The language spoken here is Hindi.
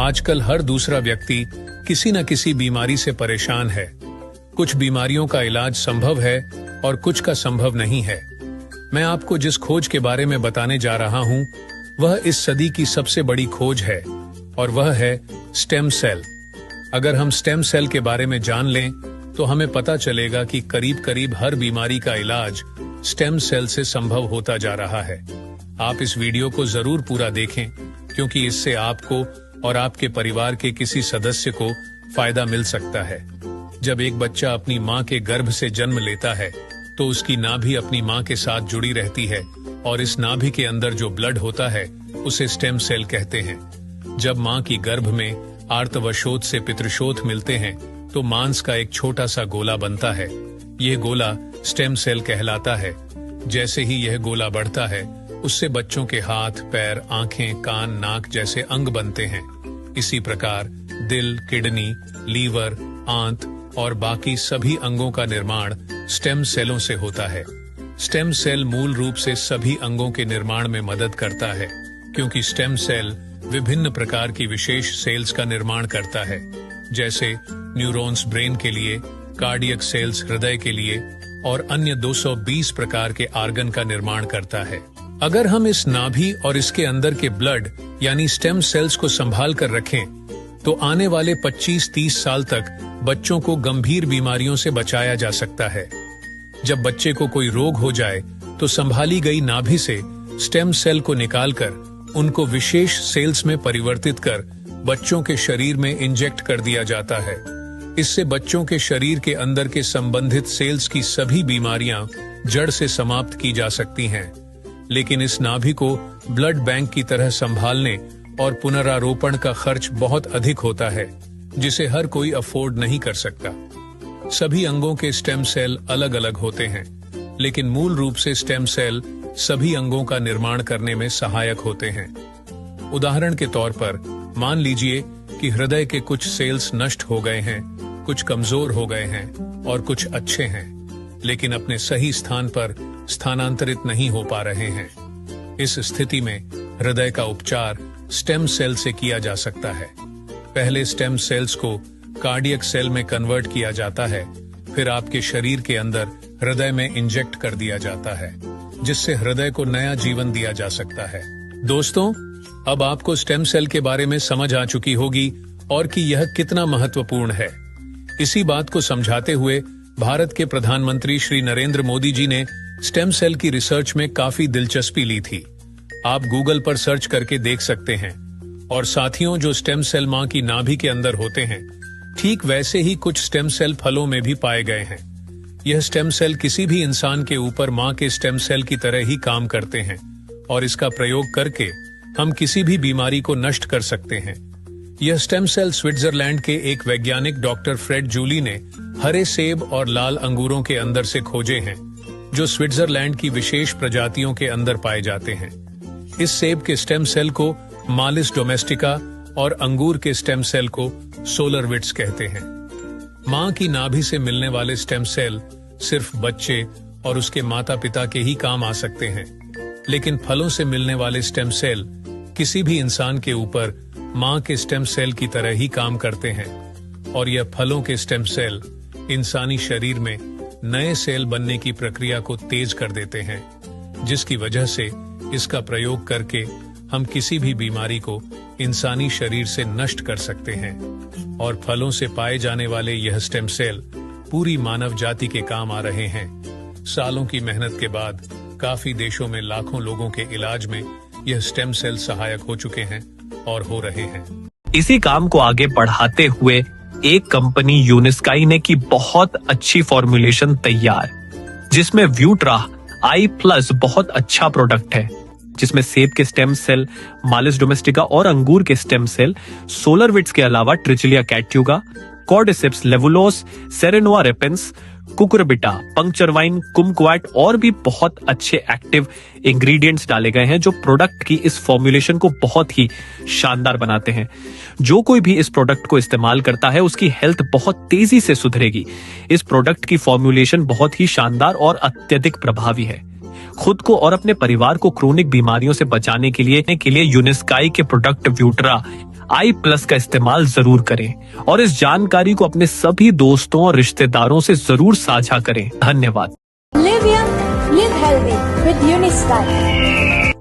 आजकल हर दूसरा व्यक्ति किसी न किसी बीमारी से परेशान है। कुछ बीमारियों का इलाज संभव है और कुछ का संभव नहीं है। मैं आपको जिस खोज के बारे में बताने जा रहा हूं, वह इस सदी की सबसे बड़ी खोज है और वह है स्टेम सेल। अगर हम स्टेम सेल के बारे में जान लें तो हमें पता चलेगा कि करीब करीब हर बीमारी का इलाज स्टेम सेल से संभव होता जा रहा है। आप इस वीडियो को जरूर पूरा देखें, क्योंकि इससे आपको और आपके परिवार के किसी सदस्य को फायदा मिल सकता है। जब एक बच्चा अपनी मां के गर्भ से जन्म लेता है तो उसकी नाभि अपनी मां के साथ जुड़ी रहती है और इस नाभि के अंदर जो ब्लड होता है उसे स्टेम सेल कहते हैं। जब मां की गर्भ में आर्तवशोथ से पितृशोथ मिलते हैं तो मांस का एक छोटा सा गोला बनता है। यह गोला स्टेम सेल कहलाता है। जैसे ही यह गोला बढ़ता है, उससे बच्चों के हाथ, पैर, आंखें, कान, नाक जैसे अंग बनते हैं। इसी प्रकार दिल, किडनी, लीवर, आंत और बाकी सभी अंगों का निर्माण स्टेम सेलों से होता है। स्टेम सेल मूल रूप से सभी अंगों के निर्माण में मदद करता है, क्योंकि स्टेम सेल विभिन्न प्रकार की विशेष सेल्स का निर्माण करता है, जैसे न्यूरॉन्स ब्रेन के लिए, कार्डियक सेल्स हृदय के लिए और अन्य 220 प्रकार के आर्गन का निर्माण करता है। अगर हम इस नाभि और इसके अंदर के ब्लड यानी स्टेम सेल्स को संभाल कर रखें तो आने वाले 25-30 साल तक बच्चों को गंभीर बीमारियों से बचाया जा सकता है। जब बच्चे को कोई रोग हो जाए तो संभाली गई नाभि से स्टेम सेल को निकालकर उनको विशेष सेल्स में परिवर्तित कर बच्चों के शरीर में इंजेक्ट कर दिया जाता है। इससे बच्चों के शरीर के अंदर के संबंधित सेल्स की सभी बीमारियां जड़ से समाप्त की जा सकती हैं। लेकिन इस नाभि को ब्लड बैंक की तरह संभालने और पुनरारोपण का खर्च बहुत अधिक होता है, जिसे हर कोई अफोर्ड नहीं कर सकता। सभी अंगों के स्टेम सेल अलग अलग होते हैं, लेकिन मूल रूप से स्टेम सेल सभी अंगों का निर्माण करने में सहायक होते हैं। उदाहरण के तौर पर मान लीजिए कि हृदय के कुछ सेल्स नष्ट हो गए हैं, कुछ कमजोर हो गए हैं और कुछ अच्छे हैं, लेकिन अपने सही स्थान पर स्थानांतरित नहीं हो पा रहे हैं। इस स्थिति में हृदय का उपचार स्टेम सेल से किया जा सकता है। पहले स्टेम सेल्स को कार्डियक सेल में कन्वर्ट किया जाता है, फिर आपके शरीर के अंदर हृदय में इंजेक्ट कर दिया जाता है, जिससे हृदय को नया जीवन दिया जा सकता है। दोस्तों, अब आपको स्टेम सेल के बारे में समझ आ चुकी होगी और कि यह कितना महत्वपूर्ण है। इसी बात को समझाते हुए भारत के प्रधानमंत्री श्री नरेंद्र मोदी जी ने स्टेम सेल की रिसर्च में काफी दिलचस्पी ली थी। आप गूगल पर सर्च करके देख सकते हैं। और साथियों, जो स्टेम सेल मां की नाभि के अंदर होते हैं, ठीक वैसे ही कुछ स्टेम सेल फलों में भी पाए गए हैं। यह स्टेम सेल किसी भी इंसान के ऊपर मां के स्टेम सेल की तरह ही काम करते हैं और इसका प्रयोग करके हम किसी भी बीमारी को नष्ट कर सकते हैं। यह स्टेम सेल स्विट्जरलैंड के एक वैज्ञानिक डॉक्टर फ्रेड जूली ने हरे सेब और लाल अंगूरों के अंदर से खोजे हैं, जो स्विट्जरलैंड की विशेष प्रजातियों के अंदर पाए जाते हैं। इस सेब के स्टेम सेल को मालिस डोमेस्टिका और अंगूर के स्टेम सेल को सोलरविट्स कहते हैं। मां की नाभि से मिलने वाले स्टेम सेल सिर्फ बच्चे और उसके माता पिता के ही काम आ सकते हैं, लेकिन फलों से मिलने वाले स्टेम सेल किसी भी इंसान के ऊपर मां के स्टेम सेल की तरह ही काम करते हैं और यह फलों के स्टेम सेल इंसानी शरीर में नए सेल बनने की प्रक्रिया को तेज कर देते हैं, जिसकी वजह से इसका प्रयोग करके हम किसी भी बीमारी को इंसानी शरीर से नष्ट कर सकते हैं। और फलों से पाए जाने वाले यह स्टेम सेल पूरी मानव जाति के काम आ रहे हैं। सालों की मेहनत के बाद काफी देशों में लाखों लोगों के इलाज में यह स्टेम सेल सहायक हो चुके हैं और हो रहे हैं। इसी काम को आगे बढ़ाते हुए एक कंपनी यूनिस्काई ने की बहुत अच्छी फॉर्मुलेशन तैयार, जिसमें व्यूट्रा i+ बहुत अच्छा प्रोडक्ट है, जिसमें सेब के स्टेम सेल, मालिस डोमेस्टिका और अंगूर के स्टेम सेल, सोलरविट्स के अलावा ट्रिचिलिया कैट्यूगा, कॉर्डिसेप्स लेवुलोस, सेरेनोआ रेपेंस, कुकुरबिटा, पंक्चरवाइन, कुमक्वाट और भी बहुत अच्छे एक्टिव इंग्रेडिएंट्स डाले गए हैं, जो प्रोडक्ट की इस फॉर्मुलेशन को बहुत ही शानदार बनाते हैं। जो कोई भी इस प्रोडक्ट को इस्तेमाल करता है, उसकी हेल्थ बहुत तेजी से सुधरेगी। इस प्रोडक्ट की फॉर्मुलेशन बहुत ही शानदार और अत्यधिक प्रभावी है। खुद को और अपने परिवार को क्रोनिक बीमारियों से बचाने के लिए यूनिस्काई के प्रोडक्ट व्यूट्रा आई प्लस का इस्तेमाल जरूर करें और इस जानकारी को अपने सभी दोस्तों और रिश्तेदारों से जरूर साझा करें। धन्यवाद। Live young, live healthy with Unisky.